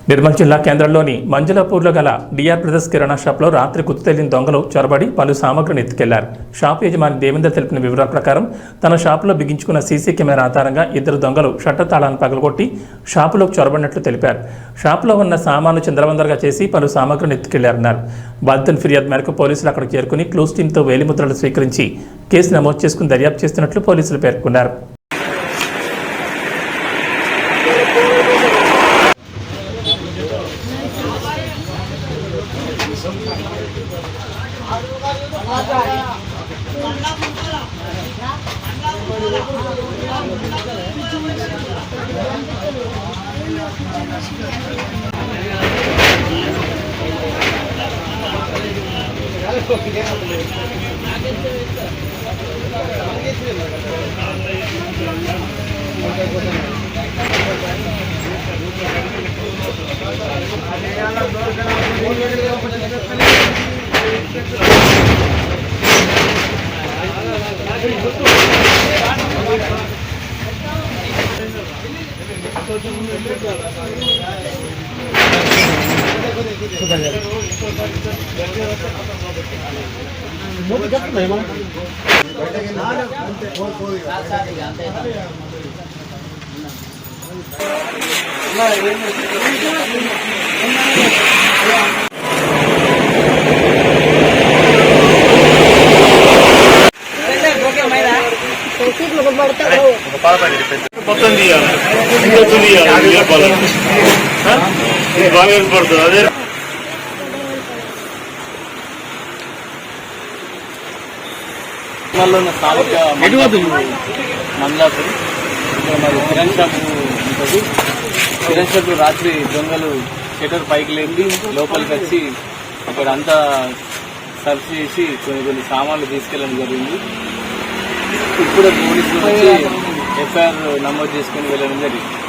నిర్మల్ జిల్లా కేంద్రంలోని మంజులాపూర్లో గల డిఆర్ బ్రదర్స్ కిరాణా షాప్లో రాత్రి గుర్తు తెలియని దొంగలు చొరబడి పలు సామగ్రిని ఎత్తుకెళ్లారు. షాపు యజమాని దేవేందర్ తెలిపిన వివరాల ప్రకారం తన షాపులో బిగించుకున్న సీసీ కెమెరా ఆధారంగా ఇద్దరు దొంగలు షట్టర్ తాళాలను పగలగొట్టి షాపులోకి చొరబడినట్లు తెలిపారు. షాపులో ఉన్న సామాను చిందరవందరగా చేసి పలు సామగ్రిని ఎత్తుకెళ్లారన్నారు. బాధితుల ఫిర్యాదు మేరకు పోలీసులు అక్కడికి చేరుకుని క్లూస్ టీంతో వేలిముద్రలు స్వీకరించి కేసు నమోదు చేసుకుని దర్యాప్తు చేస్తున్నట్లు పోలీసులు పేర్కొన్నారు. మొత్తం తీయాలి బాగా పడుతుంది. అదే స్థానిక మంగళాపురం మరి కిరణ్ షాప్ ఉంటుంది. కిరణ్ షాప్ రాత్రి దొంగలు షటర్ పైకి లేపి లోపలికి వచ్చి అక్కడ అంతా సర్చ్ చేసి కొన్ని సామాన్లు తీసుకెళ్ళడం జరిగింది. ఇప్పుడు పోలీసులు వచ్చి ఎఫ్ఐఆర్ నమోదు చేసుకుని వెళ్ళడం జరిగింది.